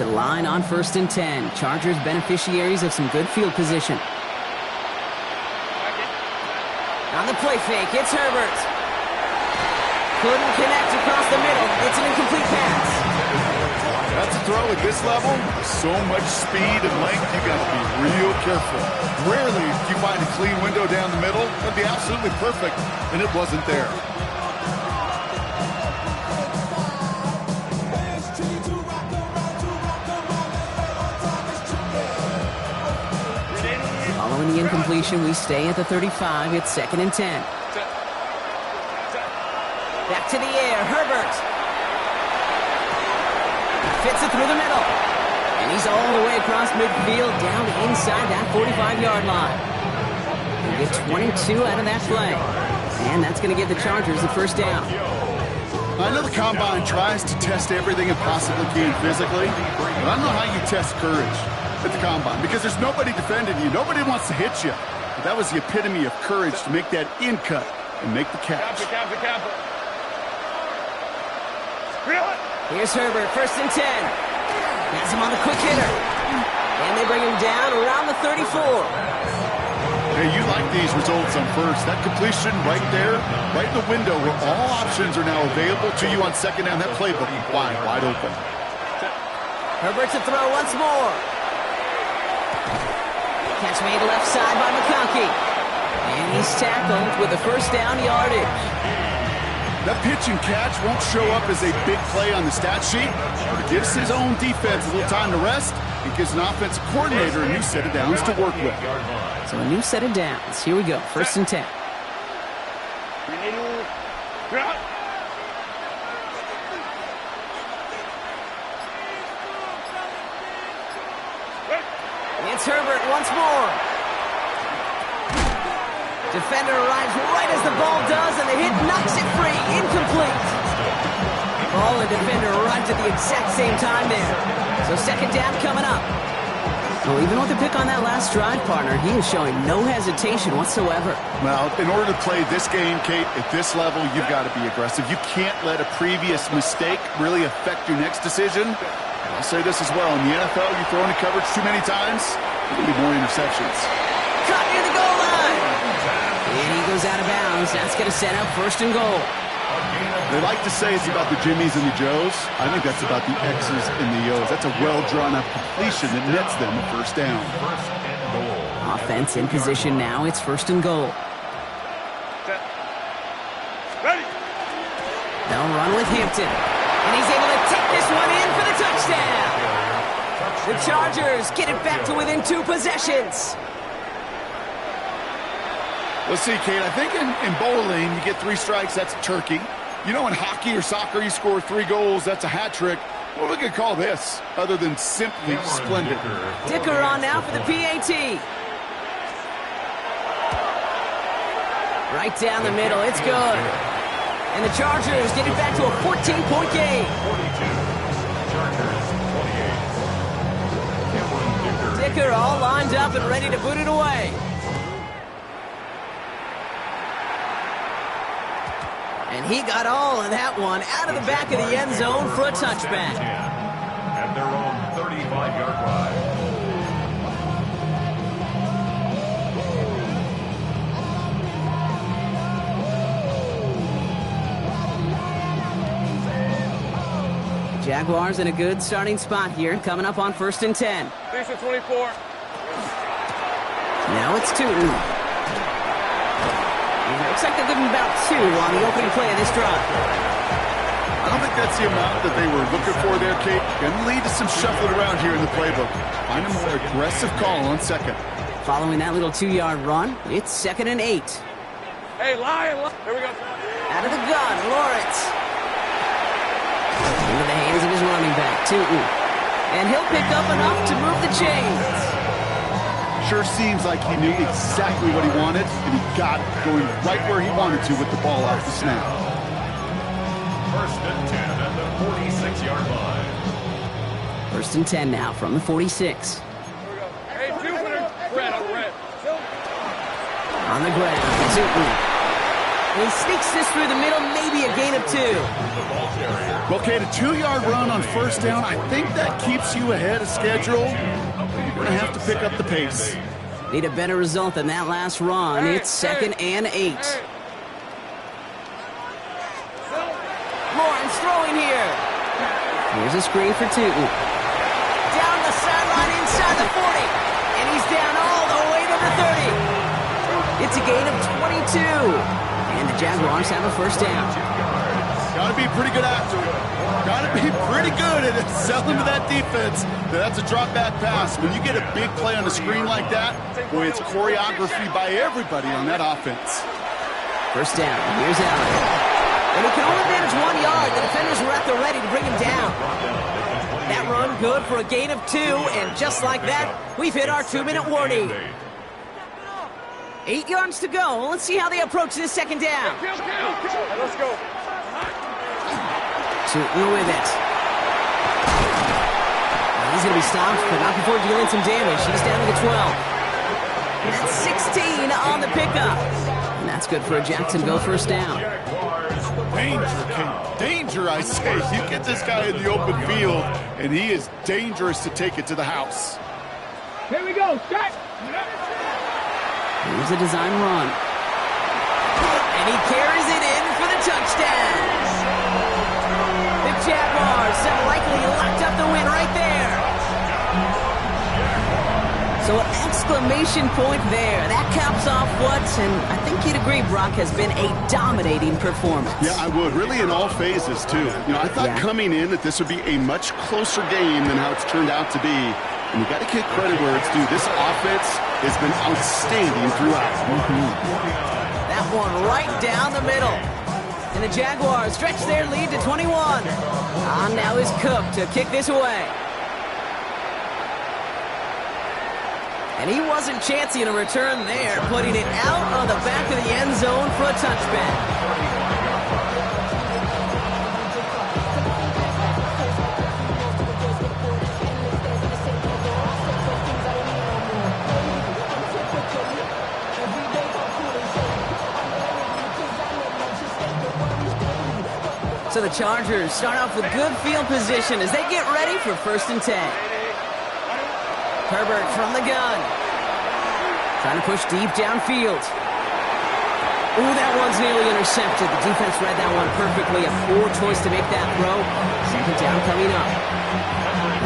the line on 1st and 10. Chargers beneficiaries of some good field position. On the play fake, it's Herbert. Couldn't connect across the middle. It's an incomplete pass. That's a throw at this level. So much speed and length, you got to be real careful. Rarely do you find a clean window down the middle. That'd be absolutely perfect, and it wasn't there. Following the incompletion, we stay at the 35. It's 2nd and 10. Back to the air, Herbert. Fits it through the middle. And he's all the way across midfield, down inside that 45-yard line. They get 22 out of that play. And that's going to give the Chargers the 1st down. I know the Combine tries to test everything it possibly can physically, but I don't know how you test courage at the Combine, because there's nobody defending you. Nobody wants to hit you. But that was the epitome of courage to make that in cut and make the catch. Here's Herbert, 1st and 10. Has him on the quick hitter. And they bring him down around the 34. Hey, you like these results on 1st. That completion right there, right in the window where all options are now available to you on 2nd down. That playbook wide open. Herbert to throw once more. Catch made left side by McConkey. And he's tackled with the 1st down yardage. That pitch and catch won't show up as a big play on the stat sheet, but it gives his own defense a little time to rest. It gives an offensive coordinator a new set of downs to work with. So a new set of downs. Here we go, 1st and 10. It's Herbert once more. Defender arrives right as the ball does, and the hit knocks it free. Incomplete. Ball and defender arrived at the exact same time there. So 2nd down coming up. Well, even with the pick on that last drive, partner, he is showing no hesitation whatsoever. Well, in order to play this game, Kate, at this level, you've got to be aggressive. You can't let a previous mistake really affect your next decision. And I'll say this as well. In the NFL, you throw into coverage too many times, there'll be more interceptions. Caught near the goal line. And he goes out of bounds. That's going to set up 1st and goal. They like to say it's about the Jimmies and the Joes. I think that's about the X's and the O's. That's a well-drawn-up completion that nets them a 1st down. Offense in position now. It's 1st and goal. They'll run with Hampton. And he's able to take this one in for the touchdown. The Chargers get it back to within 2 possessions. Let's see, Kate, I think in bowling, you get 3 strikes, that's a turkey. You know, in hockey or soccer, you score 3 goals, that's a hat trick. What we could call this, other than simply splendid? Dicker on now for the PAT. Right down the middle, it's good. And the Chargers get it back to a 14-point game. Dicker all lined up and ready to boot it away. And he got all of that one out of the back of the end zone for a touchback. At their own 35-yard line. Jaguars in a good starting spot here, coming up on 1st and 10. 24. Now it's Tootin. Looks like they're giving about 2 on the opening play of this drive. I don't think that's the amount that they were looking for there, Kate. Going to lead to some shuffling around here in the playbook. Find a more aggressive call on 2nd. Following that little 2-yard run, it's 2nd and 8. Hey, Lion. Here we go. Out of the gun, Lawrence. Into the hands of his running back, Tootin. And he'll pick up enough to move the chains. Sure seems like he knew exactly what he wanted, and he got it going right where he wanted to with the ball off the snap. 1st and 10 at the 46-yard line. 1st and 10 now from the 46. Hey, Jupiter. Red on red. On the ground, Tootin. And he sneaks this through the middle, maybe a gain of 2. Okay, the 2-yard run on first down, I think that keeps you ahead of schedule. You're going to have to pick up the pace. Need a better result than that last run. It's 2nd and 8. Lawrence throwing here. Here's a screen for Tootin. Down the sideline inside the 40. And he's down all the way to the 30. It's a gain of 22. And the Jaguars have a first down. Got to be pretty good after it. Got to be pretty good at it. Selling to that defense. That's a drop back pass. When you get a big play on the screen like that, boy, it's choreography by everybody on that offense. First down. Here's Allen. And he can only manage 1 yard. The defenders were at the ready to bring him down. That run good for a gain of 2. And just like that, we've hit our 2-minute warning. 8 yards to go. Let's see how they approach this second down. Let's go. Tootin with it. He's going to be stopped, but not before dealing some damage. He's down to the 12. That's 16 on the pickup. And that's good for a Jacksonville first down. Danger, King. Danger, I say. You get this guy in the open field, and he is dangerous to take it to the house. Here we go. Set. Here's a design run. And he carries it in for the touchdown. The Jaguars have likely locked up the win right there. So an exclamation point there. That caps off what, and I think you'd agree, Brock, has been a dominating performance. Yeah, I would. Really in all phases, too. You know, I thought coming in that this would be a much closer game than how it's turned out to be. And you got to give credit where it's due. This offense has been outstanding throughout. That one right down the middle. And the Jaguars stretch their lead to 21. On now is Cook to kick this away. And he wasn't chancing a return there, putting it out on the back of the end zone for a touchback. So the Chargers start off with good field position as they get ready for 1st and 10. Herbert from the gun. Trying to push deep downfield. Ooh, that one's nearly intercepted. The defense read that one perfectly. A poor choice to make that throw. 2nd down coming up.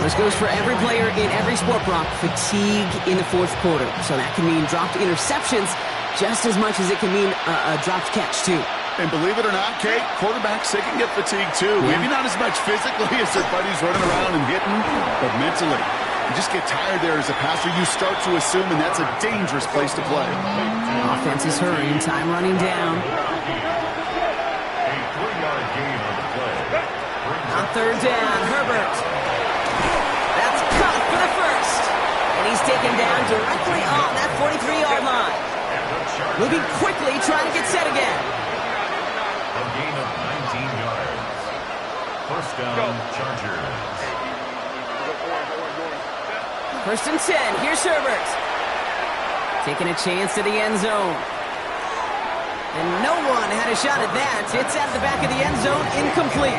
This goes for every player in every sport, Brock. Fatigue in the 4th quarter. So that can mean dropped interceptions just as much as it can mean a dropped catch, too. And believe it or not, Kate, quarterbacks, they can get fatigued, too. Yeah. Maybe not as much physically as their buddies running around and hitting, but mentally. You just get tired there as a passer. You start to assume, and that's a dangerous place to play. Offense is hurrying. Time running down. A 3-yard gain on the play. On 3rd down, Herbert. That's caught for the first. And he's taken down directly on that 43-yard line. Moving quickly, trying to get set again. A gain of 19 yards. First down, Chargers. 1st and 10. Here's Herbert. Taking a chance to the end zone. And no one had a shot at that. It's at the back of the end zone, incomplete.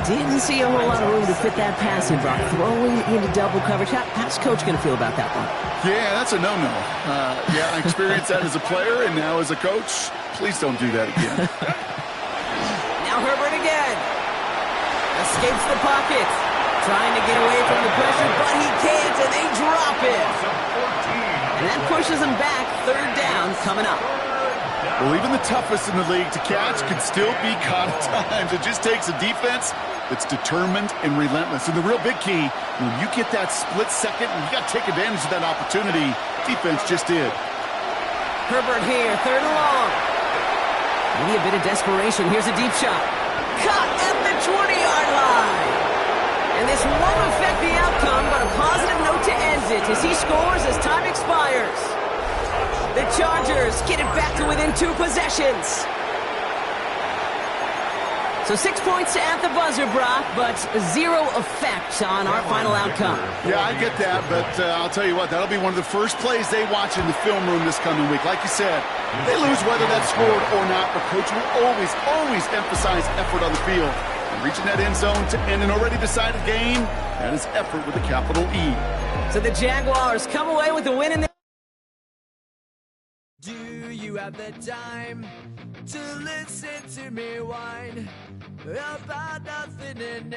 Didn't see a whole lot of room to fit that pass in, Brock. Throwing into double coverage. How's Coach going to feel about that one? Yeah, that's a no-no. Yeah, I experienced that as a player, and now as a coach, please don't do that again. Now Herbert again. Escapes the pocket. Trying to get away from the pressure, but he can't, and they drop it. And that pushes him back. 3rd down coming up. Well, even the toughest in the league to catch can still be caught at times. It just takes a defense that's determined and relentless. And the real big key, when you get that split second, and you got to take advantage of that opportunity, defense just did. Herbert here, 3rd and long. Maybe a bit of desperation. Here's a deep shot. Caught at the 20-yard line. And this won't affect the outcome, but a positive note to end it as he scores as time expires. The Chargers get it back to within 2 possessions. So 6 points at the buzzer, Brock, but 0 effect on our final outcome. Yeah, I get that, but I'll tell you what, that'll be one of the first plays they watch in the film room this coming week. Like you said, they lose whether that's scored or not, but Coach will always emphasize effort on the field. And reaching that end zone to end an already decided game, that is effort with a capital E. So the Jaguars come away with a win in the... Do you have the time to listen to me whine about nothing and